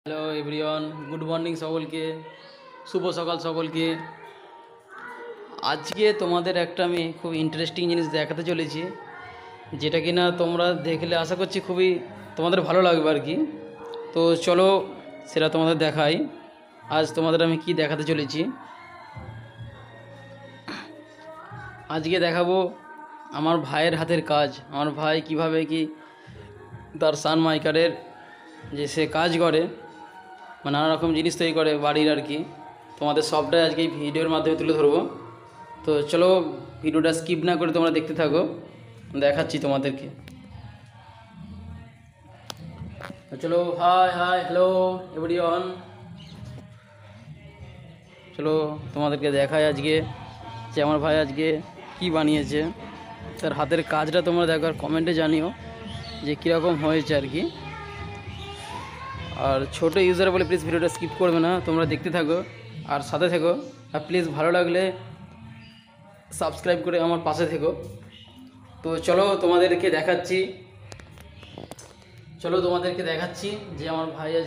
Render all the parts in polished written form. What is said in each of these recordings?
Hello everyone, good morning সকলকে, শুভ সকাল সকলকে। আজকে তোমাদের একটা আমি খুব ইন্টারেস্টিং জিনিস দেখাতে চলেছি, যেটা কিনা তোমরা দেখলে আশা করছি খুবই তোমাদের ভালো লাগবে আর কি। তো চলো সেটা তোমাদের দেখাই। আজ তোমাদের আমি কি দেখাতে চলেছি, আজকে দেখাবো আমার ভাইয়ের হাতের কাজ। আমার ভাই কিভাবে কি তার সানমাইকারের যে সে কাজ করে, মানে নানা রকম জিনিস তৈরি করে বাড়ির আর কি। তোমাদের সবটাই আজকে এই ভিডিওর মাধ্যমে তুলে ধরবো। তো চলো ভিডিওটা স্কিপ না করে তোমরা দেখতে থাকো, দেখাচ্ছি তোমাদেরকে। তো চলো, হাই হাই হ্যালো এভরিওয়ান, চলো তোমাদেরকে দেখাই আজকে যে আমার ভাই আজকে কি বানিয়েছে। তার হাতের কাজটা তোমরা দেখো আর কমেন্টে জানিও যে কীরকম হয়েছে আর কি। আর ছোটো ইউজার বলে প্লিজ ভিডিওটা স্কিপ করবে না, তোমরা দেখতে থাকো আর সাথে থেকো। আর প্লিজ ভালো লাগলে সাবস্ক্রাইব করে আমার পাশে থেকো। তো চলো তোমাদেরকে দেখাচ্ছি, যে আমার ভাই আজ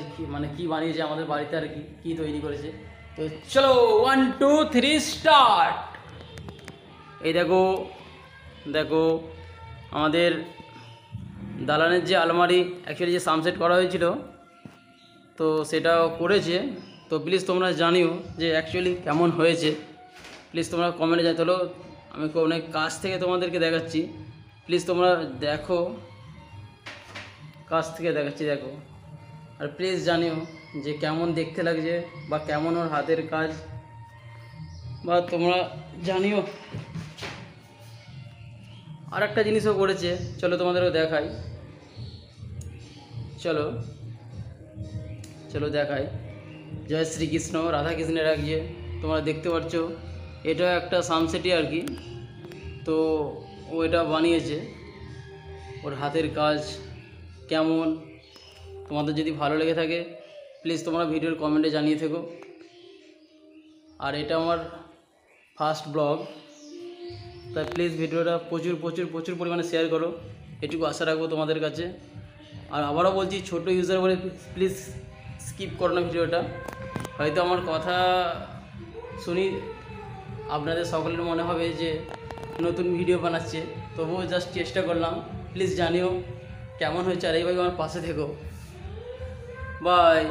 কি বানিয়েছে আমাদের বাড়িতে আর কি তৈরি করেছে। তো চলো 1 2 3 স্টার্ট। এই দেখো দেখো আমাদের দালানের যে আলমারি অ্যাকচুয়ালি যে সানসেট করা হয়েছিল, তো সেটাও করেছে। তো প্লিজ তোমরা জানিও যে অ্যাকচুয়ালি কেমন হয়েছে, প্লিজ তোমরা কমেন্টে জানিও। চলো আমি অনেক কাছ থেকে তোমাদেরকে দেখাচ্ছি, প্লিজ তোমরা দেখো, কাছ থেকে দেখাচ্ছি দেখো। আর প্লিজ জানিও যে কেমন দেখতে লাগছে বা কেমন ওর হাতের কাজ, বা তোমরা জানিও। আর একটা জিনিসও করেছে, চলো তোমাদেরও দেখাই। চলো চলো দেখাই। জয় শ্রীকৃষ্ণ, রাধাকৃষ্ণের রাখিয়ে তোমরা দেখতে পাচ্ছ, এটা একটা সানসেটই আর কি। তো ও এটা বানিয়েছে, ওর হাতের কাজ কেমন তোমাদের যদি ভালো লেগে থাকে প্লিজ তোমরা ভিডিওর কমেন্টে জানিয়ে থেকো। আর এটা আমার ফার্স্ট ব্লগ, তাই প্লিজ ভিডিওটা প্রচুর প্রচুর প্রচুর পরিমাণে শেয়ার করো, এটুকু আশা রাখবো তোমাদের কাছে। আর আবারও বলছি, ছোটো ইউজার বলে প্লিজ স্কিপ করো না ভিডিওটা। হয়তো আমার কথা শুনি আপনাদের সকলের মনে হবে যে নতুন ভিডিও বানাচ্ছে, তবুও জাস্ট চেষ্টা করলাম। প্লিজ জানিও কেমন হয়েছে, আর এইভাবে আমার পাশে থেকো। বাই।